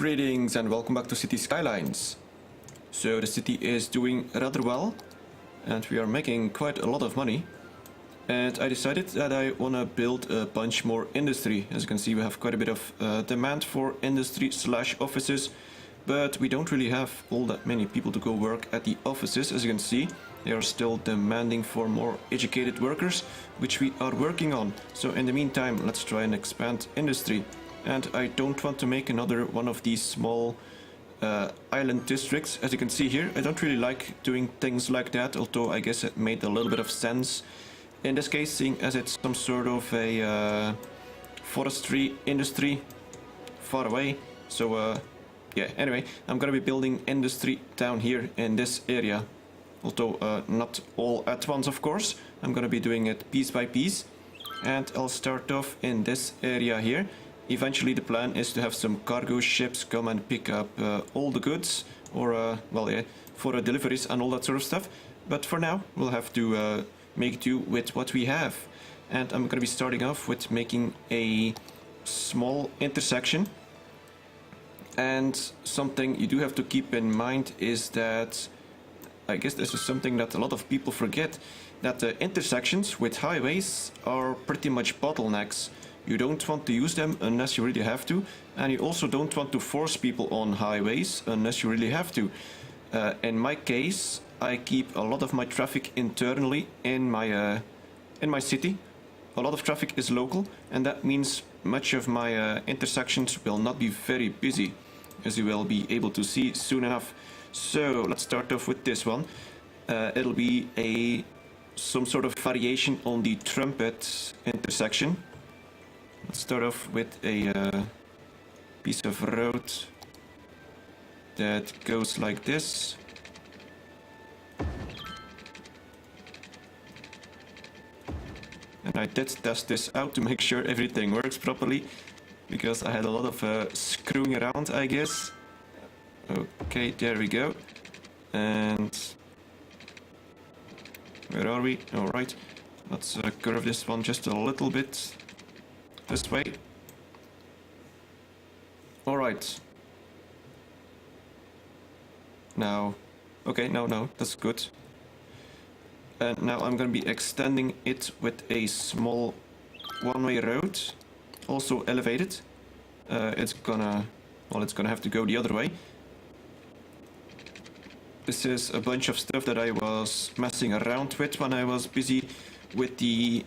Greetings and welcome back to City Skylines. So the city is doing rather well and we are making quite a lot of money. And I decided that I want to build a bunch more industry. As you can see, we have quite a bit of demand for industry slash offices, but we don't really have all that many people to go work at the offices. As you can see, they are still demanding for more educated workers, which we are working on. So in the meantime, let's try and expand industry. And I don't want to make another one of these small island districts. As you can see here, I don't really like doing things like that, although I guess it made a little bit of sense in this case, seeing as it's some sort of a forestry industry far away. So yeah, anyway, I'm gonna be building industry down here in this area, although not all at once, of course. I'm gonna be doing it piece by piece, and I'll start off in this area here. Eventually the plan is to have some cargo ships come and pick up all the goods, or well, yeah, for deliveries and all that sort of stuff. But for now, we'll have to make do with what we have. And I'm gonna be starting off with making a small intersection. And something you do have to keep in mind is that, I guess this is something that a lot of people forget, that the intersections with highways are pretty much bottlenecks. You don't want to use them unless you really have to, and you also don't want to force people on highways unless you really have to. In my case, I keep a lot of my traffic internally in my city. A lot of traffic is local, and that means much of my intersections will not be very busy, as you will be able to see soon enough. So let's start off with this one. It'll be some sort of variation on the trumpet intersection. Let's start off with a piece of road that goes like this. And I did test this out to make sure everything works properly, because I had a lot of screwing around, I guess. Okay, there we go. And where are we? Alright, let's curve this one just a little bit this way. Alright. Now, okay, no, that's good. And now I'm going to be extending it with a small one-way road, also elevated. It's gonna have to go the other way. This is a bunch of stuff that I was messing around with when I was busy with the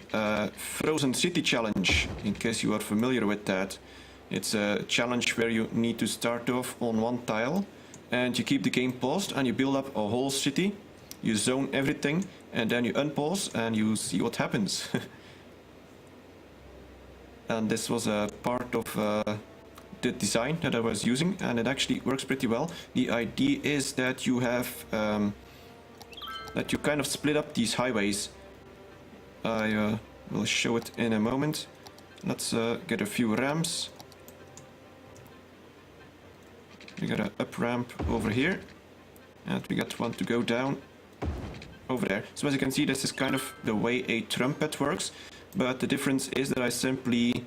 Frozen City Challenge, in case you are familiar with that. It's a challenge where you need to start off on one tile, and you keep the game paused, and you build up a whole city. You zone everything, and then you unpause, and you see what happens. And this was a part of the design that I was using, and it actually works pretty well. The idea is that you have that you kind of split up these highways. I will show it in a moment. Let's get a few ramps. We got an up ramp over here, and we got one to go down over there. So as you can see, this is kind of the way a trumpet works, but the difference is that I simply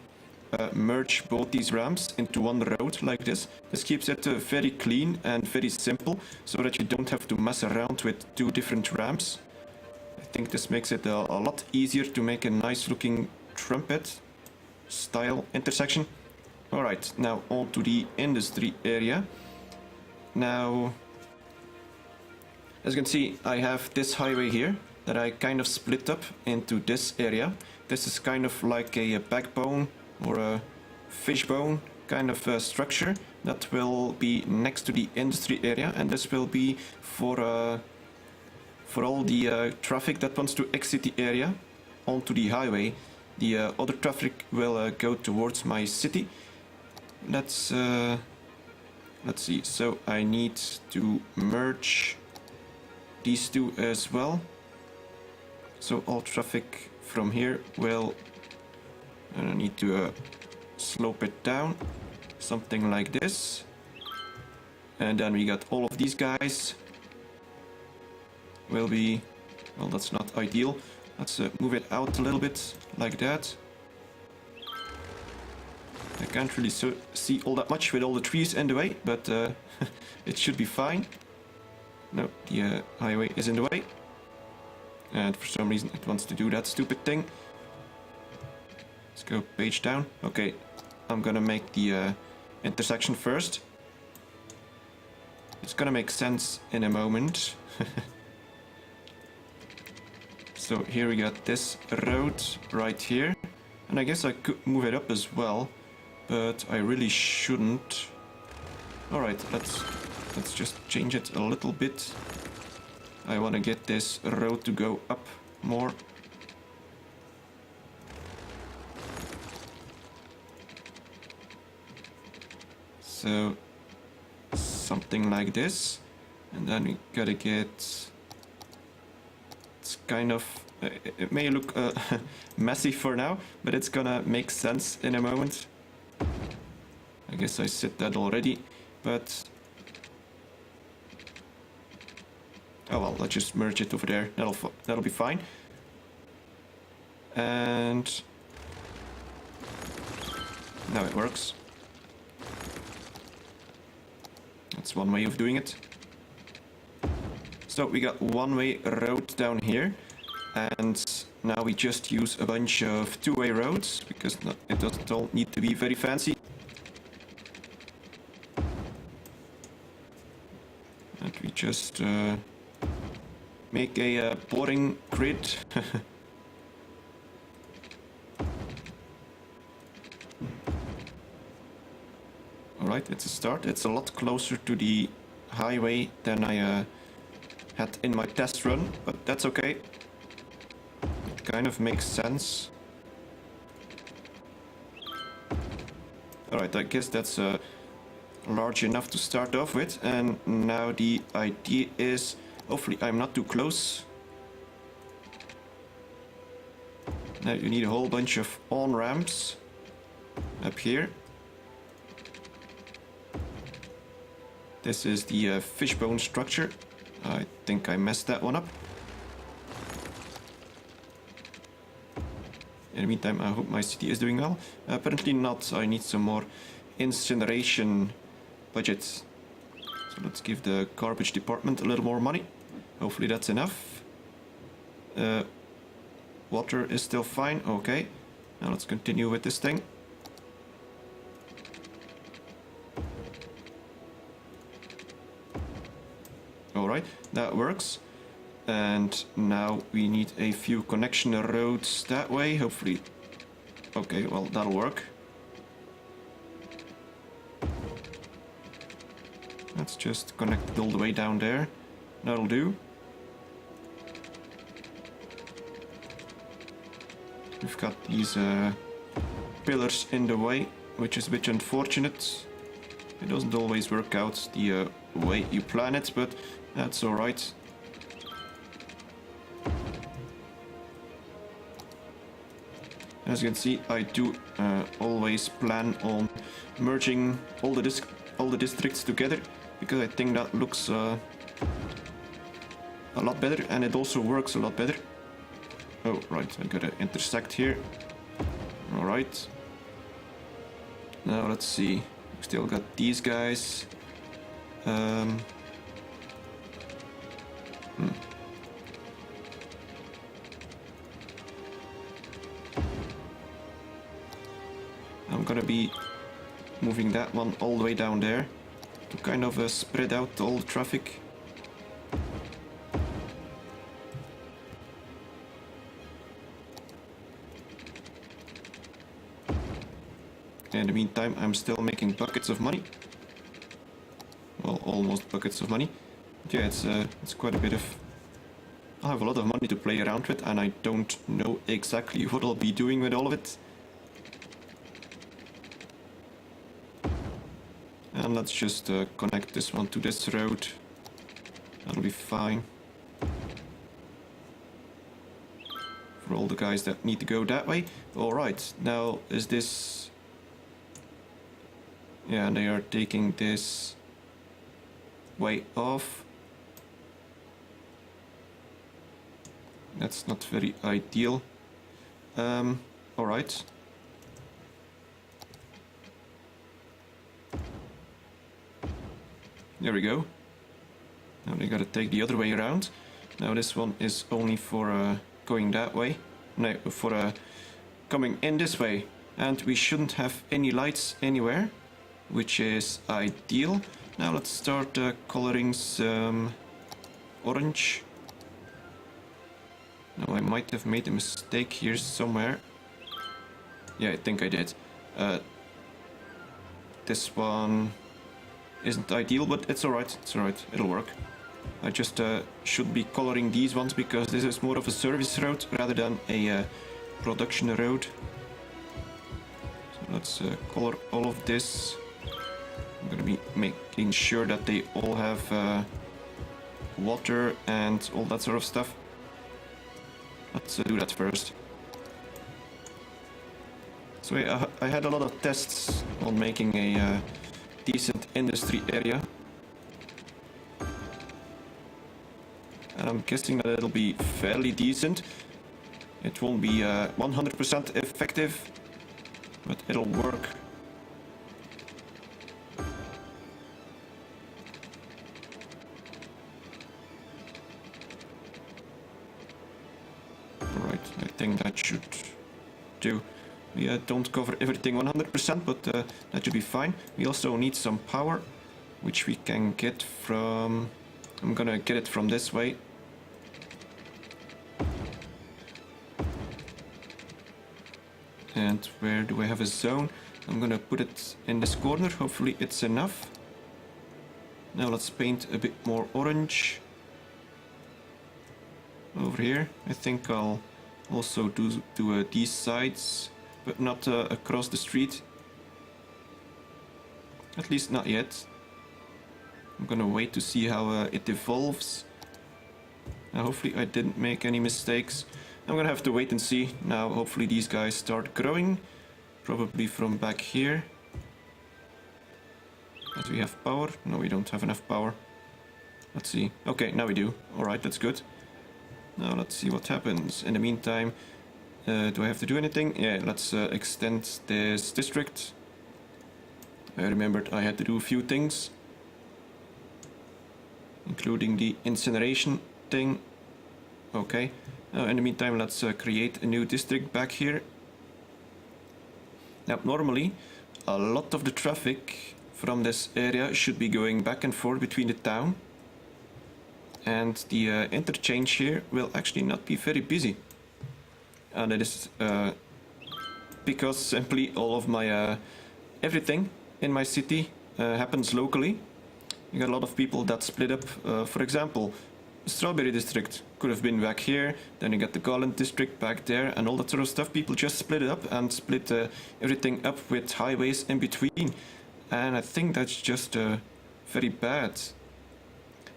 merge both these ramps into one road like this. This keeps it very clean and very simple, so that you don't have to mess around with two different ramps. I think this makes it a lot easier to make a nice looking trumpet style intersection. Alright, now on to the industry area. Now, as you can see, I have this highway here that I kind of split up into this area. This is kind of like a backbone or a fishbone kind of structure that will be next to the industry area, and this will be for all the traffic that wants to exit the area onto the highway. The other traffic will go towards my city. Let's see. So I need to merge these two as well. So all traffic from here will, and I need to slope it down, something like this. And then we got all of these guys will be, well, that's not ideal. Let's move it out a little bit like that. I can't really see all that much with all the trees in the way, but it should be fine. No, the highway is in the way. And for some reason it wants to do that stupid thing. Let's go page down. Okay, I'm gonna make the intersection first. It's gonna make sense in a moment. So here we got this road right here. And I guess I could move it up as well, but I really shouldn't. Alright, let's just change it a little bit. I want to get this road to go up more. So something like this. And then we gotta get... It's kind of... It may look messy for now, but it's gonna make sense in a moment. I guess I said that already, but... Oh well, let's just merge it over there. That'll be fine. And... now it works. That's one way of doing it. So we got one-way road down here. And now we just use a bunch of two-way roads, because it doesn't all need to be very fancy. And we just make a boring grid. Alright, it's a start. It's a lot closer to the highway than I had in my test run, but that's okay. Kind of makes sense. Alright, I guess that's large enough to start off with, and now the idea is hopefully I'm not too close. Now you need a whole bunch of on-ramps up here. This is the fishbone structure. I think I messed that one up. In the meantime, I hope my city is doing well. Apparently not. I need some more incineration budget. So let's give the garbage department a little more money. Hopefully that's enough. Water is still fine. Okay. Now let's continue with this thing. Alright, that works. And now we need a few connection roads that way, hopefully. Okay, well, that'll work. Let's just connect it all the way down there. That'll do. We've got these pillars in the way, which is a bit unfortunate. It doesn't always work out the way you plan it, but that's alright. As you can see, I do always plan on merging all the districts together, because I think that looks a lot better, and it also works a lot better. Oh, right, I gotta intersect here. Alright. Now let's see. We still got these guys. I'm gonna be moving that one all the way down there to kind of spread out all the traffic. In the meantime, I'm still making buckets of money. Well, almost buckets of money. But yeah, it's quite a bit of... I have a lot of money to play around with, and I don't know exactly what I'll be doing with all of it. And let's just connect this one to this road. That'll be fine. For all the guys that need to go that way. Alright, now is this... Yeah, they are taking this way off. That's not very ideal. Alright. There we go. Now they gotta take the other way around. Now this one is only for going that way. No, for coming in this way. And we shouldn't have any lights anywhere, which is ideal. Now let's start coloring some orange. Now I might have made a mistake here somewhere. Yeah, I think I did. This one isn't ideal, but it's alright. It's alright. It'll work. I just should be coloring these ones because this is more of a service road rather than a production road. So let's color all of this. I'm gonna be making sure that they all have water and all that sort of stuff. Let's do that first. So I had a lot of tests on making a decent industry area. And I'm guessing that it'll be fairly decent. It won't be 100% effective, but it'll work. Alright, I think that should do. We don't cover everything 100%, but that should be fine. We also need some power, which we can get from... I'm gonna get it from this way. And where do I have a zone? I'm gonna put it in this corner. Hopefully it's enough. Now let's paint a bit more orange. Over here. I think I'll also do these sides, but not across the street. At least not yet. I'm gonna wait to see how it evolves. Now hopefully I didn't make any mistakes. I'm gonna have to wait and see. Now hopefully these guys start growing. Probably from back here. As we have power. No, we don't have enough power. Let's see. Okay, now we do. Alright, that's good. Now let's see what happens. In the meantime, do I have to do anything? Yeah, let's extend this district. I remembered I had to do a few things, including the incineration thing. Okay. In the meantime, let's create a new district back here. Now, normally, a lot of the traffic from this area should be going back and forth between the town. And the interchange here will actually not be very busy. And it is because simply all of my everything in my city happens locally. You got a lot of people that split up. For example, the Strawberry District could have been back here. Then you got the Garland District back there and all that sort of stuff. People just split it up and split everything up with highways in between. And I think that's just very bad.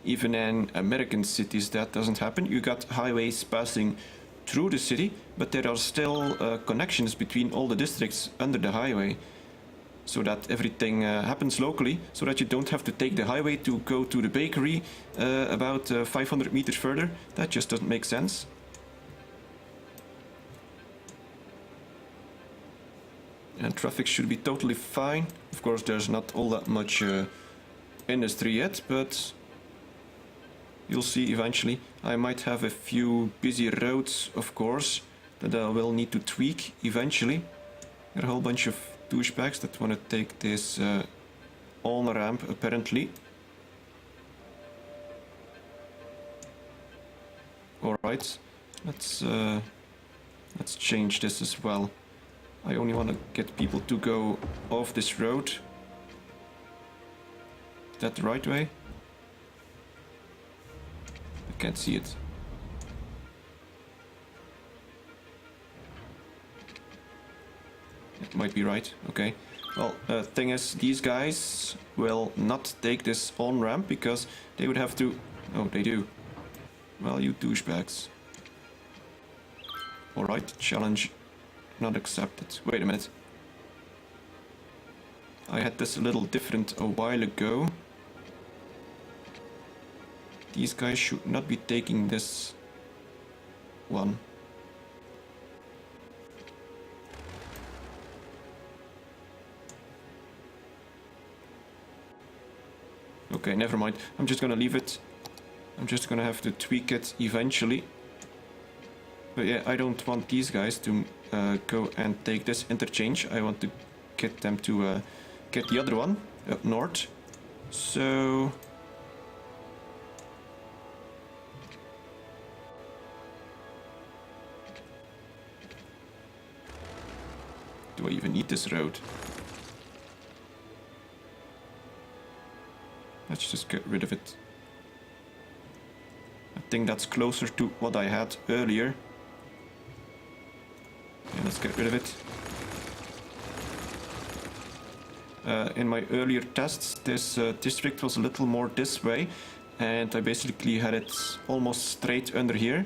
Even in American cities that doesn't happen. You got highways passing through the city, but there are still connections between all the districts under the highway. So that everything happens locally, so that you don't have to take the highway to go to the bakery about 500 meters further. That just doesn't make sense. And traffic should be totally fine. Of course, there's not all that much industry yet, but you'll see eventually. I might have a few busy roads, of course, that I will need to tweak eventually. Got a whole bunch of douchebags that want to take this on-ramp, apparently. Alright, let's change this as well. I only want to get people to go off this road. Is that the right way? I can't see it. It might be right, okay. Well, thing is, these guys will not take this on-ramp because they would have to... Oh, they do. Well, you douchebags. Alright, challenge not accepted. Wait a minute. I had this a little different a while ago. These guys should not be taking this one. Okay, never mind. I'm just gonna leave it. I'm just gonna have to tweak it eventually. But yeah, I don't want these guys to go and take this interchange. I want to get them to get the other one up north. So... do I even need this road? Let's just get rid of it. I think that's closer to what I had earlier. Yeah, let's get rid of it. In my earlier tests, this district was a little more this way, and I basically had it almost straight under here.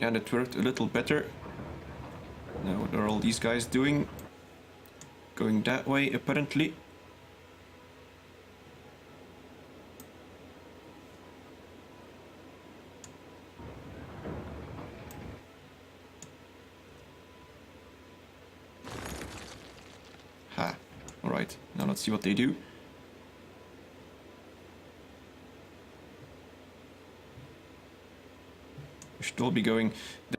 And it worked a little better. Now, what are all these guys doing? Going that way, apparently. Ha. Alright, now let's see what they do. We should all be going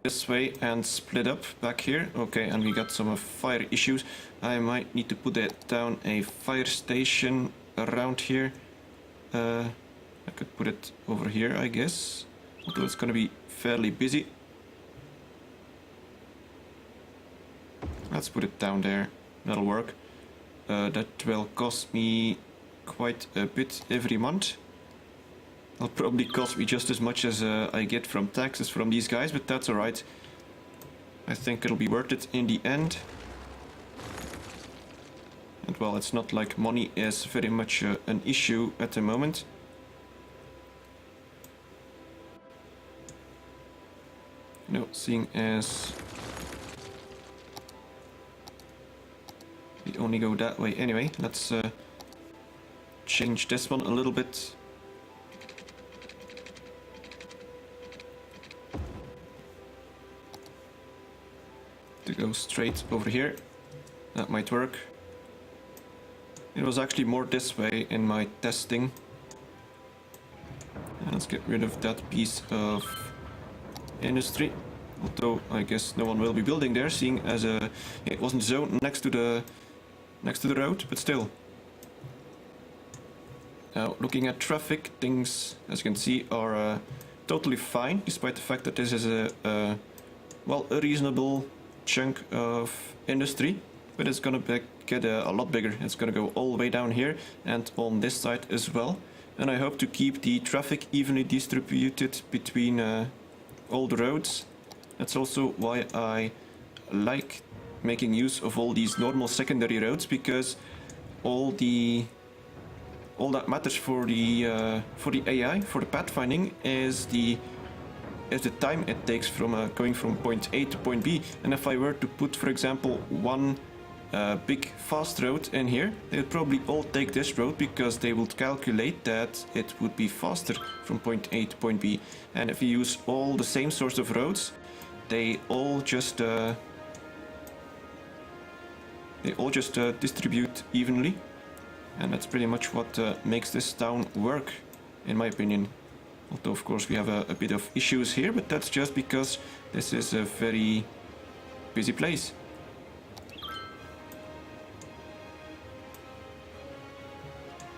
this way and split up back here. Okay, and we got some fire issues. I might need to put it down a fire station around here. I could put it over here, I guess. Although it's gonna be fairly busy. Let's put it down there. That'll work. That will cost me quite a bit every month. It'll probably cost me just as much as I get from taxes from these guys, but that's alright. I think it'll be worth it in the end. And well, it's not like money is very much an issue at the moment. No, seeing as we only go that way anyway, let's change this one a little bit. To go straight over here. That might work. It was actually more this way in my testing. And let's get rid of that piece of industry. Although I guess no one will be building there, seeing as it wasn't zoned next to the road, but still. Now, looking at traffic, things, as you can see, are totally fine, despite the fact that this is a reasonable chunk of industry, but it's gonna get a lot bigger. It's gonna go all the way down here and on this side as well. And I hope to keep the traffic evenly distributed between all the roads. That's also why I like making use of all these normal secondary roads, because all that matters for the AI, for the pathfinding, is the time it takes from going from point A to point B. And if I were to put, for example, one big fast road in here, they would probably all take this road, because they would calculate that it would be faster from point A to point B. And if you use all the same sorts of roads, they all just distribute evenly, and that's pretty much what makes this town work, in my opinion. Although of course we have a bit of issues here, but that's just because this is a very busy place.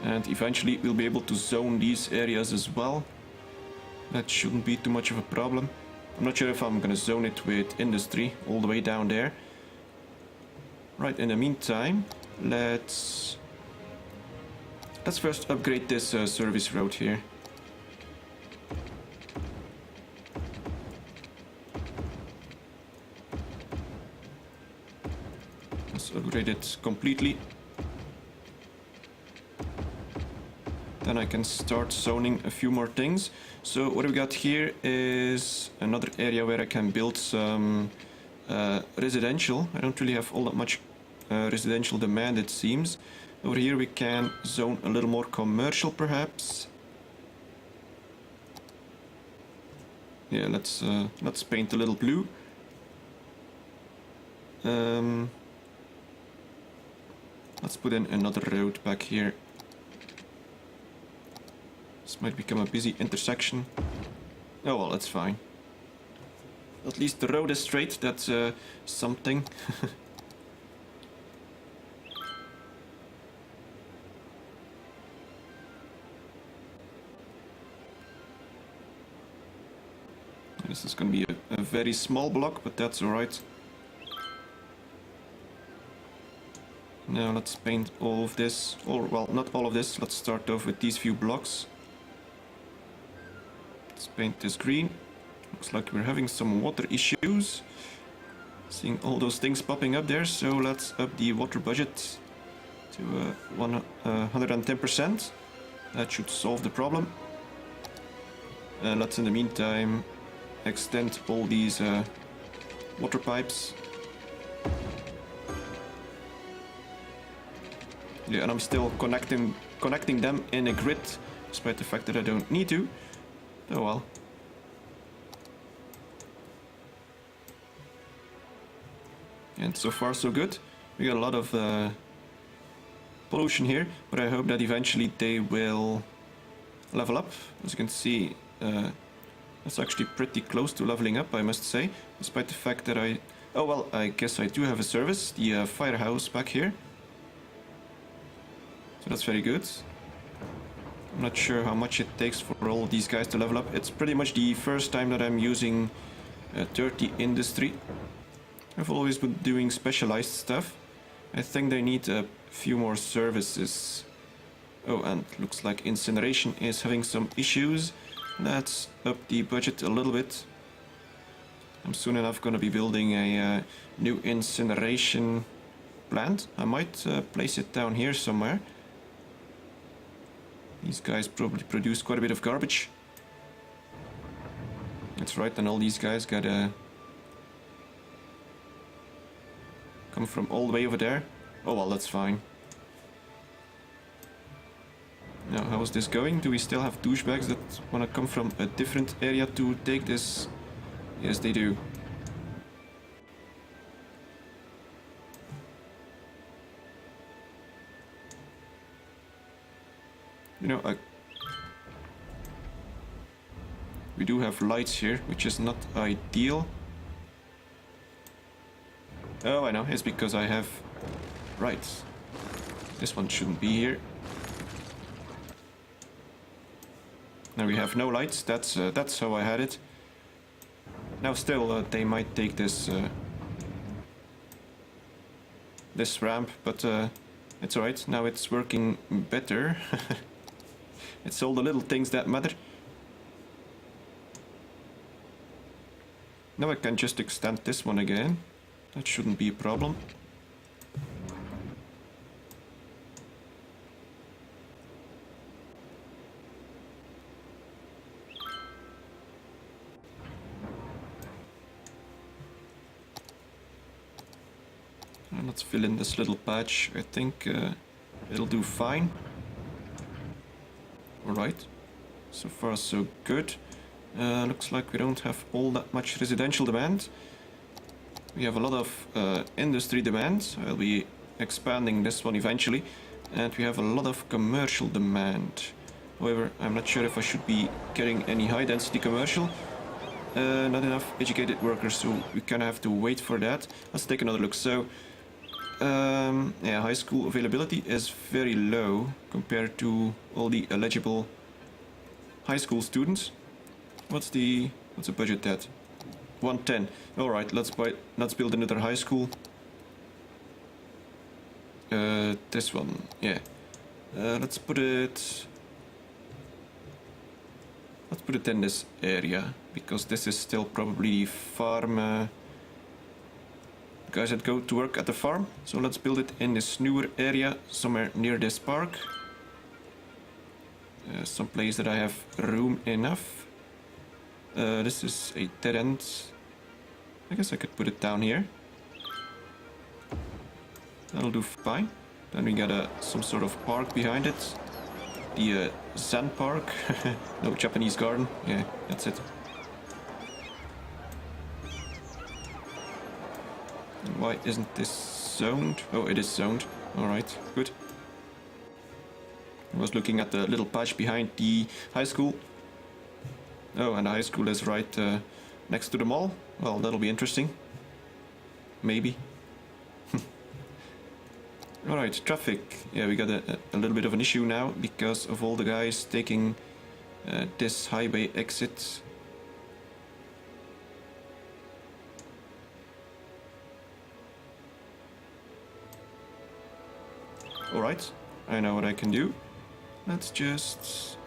And eventually we'll be able to zone these areas as well. That shouldn't be too much of a problem. I'm not sure if I'm gonna zone it with industry all the way down there. Right, in the meantime, let's first upgrade this service road here. Let's upgrade it completely. Then I can start zoning a few more things. So what we got here is another area where I can build some residential. I don't really have all that much residential demand, it seems. Over here we can zone a little more commercial, perhaps. Yeah, let's paint a little blue. I'll Let's put in another road back here. This might become a busy intersection. Oh well, that's fine. At least the road is straight, that's something. This is going to be a very small block, but that's alright. Now let's paint all of this, or well, not all of this. Let's start off with these few blocks. Let's paint this green. Looks like we're having some water issues. Seeing all those things popping up there, so let's up the water budget to 110%. That should solve the problem. And let's in the meantime extend all these water pipes. Yeah, and I'm still connecting them in a grid, despite the fact that I don't need to. Oh well. And so far so good. We got a lot of pollution here, but I hope that eventually they will level up. As you can see, that's actually pretty close to leveling up, I must say, despite the fact that oh well, I guess I do have a service, the firehouse back here. So that's very good. I'm not sure how much it takes for all of these guys to level up. It's pretty much the first time that I'm using dirty industry. I've always been doing specialized stuff. I think they need a few more services. Oh, and looks like incineration is having some issues. Let's up the budget a little bit. I'm soon enough going to be building a new incineration plant. I might place it down here somewhere. These guys probably produce quite a bit of garbage. That's right, and all these guys gotta come from all the way over there. Oh well, that's fine. Now, how is this going? Do we still have douchebags that want to come from a different area to take this? Yes, they do. You know, we do have lights here, which is not ideal. Oh, I know, it's because I have... Right. This one shouldn't be here. Now we have no lights, that's how I had it. Now still, they might take this this ramp, but it's alright, now it's working better. It's all the little things that matter. Now I can just extend this one again. That shouldn't be a problem. And let's fill in this little patch. I think it'll do fine. Alright, so far so good. Looks like we don't have all that much residential demand. We have a lot of industry demand. I'll be expanding this one eventually. And we have a lot of commercial demand. However, I'm not sure if I should be getting any high density commercial. Not enough educated workers, so we kind of have to wait for that. Let's take another look. So, yeah, high school availability is very low compared to all the eligible high school students. What's the budget at? 110. All right, let's build another high school. This one, yeah. Let's put it in this area, because this is still probably farm guys that go to work at the farm. So let's build it in this newer area, somewhere near this park. Some place that I have room enough. This is a dead end. I guess I could put it down here. That'll do fine. Then we got some sort of park behind it. The Zen Park. No, Japanese garden. Yeah, that's it. And why isn't this zoned? Oh, it is zoned. Alright, good. I was looking at the little patch behind the high school. Oh, and the high school is right next to the mall. Well, that'll be interesting. Maybe. Alright, traffic. Yeah, we got a little bit of an issue now because of all the guys taking this highway exit. Alright, I know what I can do. Let's just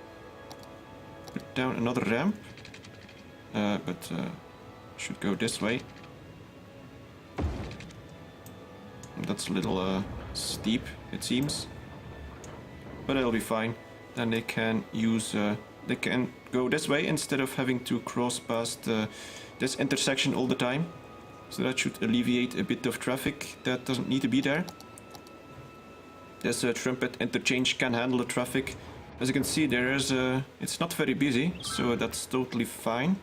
put down another ramp. But should go this way. That's a little steep, it seems. But it'll be fine. Then they can use... they can go this way instead of having to cross past this intersection all the time. So that should alleviate a bit of traffic that doesn't need to be there. This trumpet interchange can handle the traffic. As you can see, it's not very busy, so that's totally fine.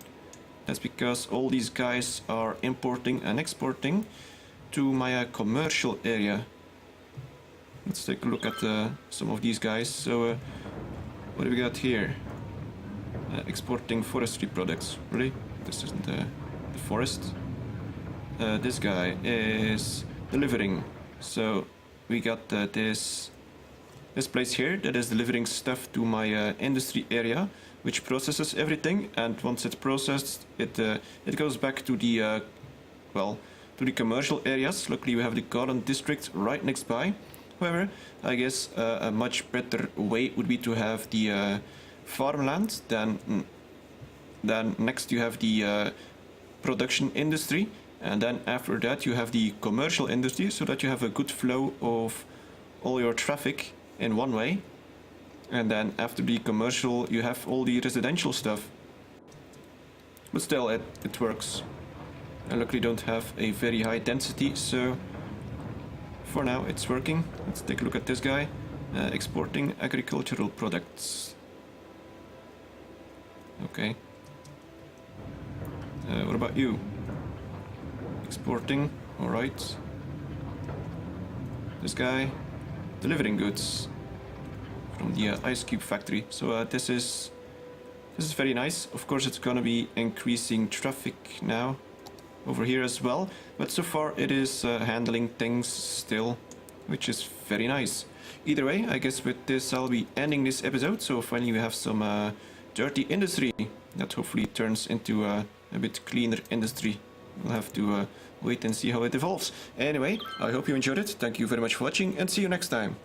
That's because all these guys are importing and exporting to my commercial area. Let's take a look at some of these guys. So, what do we got here? Exporting forestry products. Really? This isn't the forest. This guy is delivering. So, we got this place here that is delivering stuff to my industry area, which processes everything, and once it's processed, it goes back to the to the commercial areas. Luckily, we have the garden district right next by. However, I guess a much better way would be to have the farmland. Then next you have the production industry. And then after that you have the commercial industry, so that you have a good flow of all your traffic in one way. And then after the commercial you have all the residential stuff. But still, it works. I luckily don't have a very high density, so for now it's working. Let's take a look at this guy. Exporting agricultural products. Okay. What about you? Exporting, alright. This guy, delivering goods from the ice cube factory. So this is very nice. Of course, it's gonna be increasing traffic now over here as well. But so far, it is handling things still, which is very nice. Either way, I guess with this, I'll be ending this episode. So finally, we have some dirty industry that hopefully turns into a bit cleaner industry. We'll have to wait and see how it evolves. Anyway, I hope you enjoyed it. Thank you very much for watching and see you next time.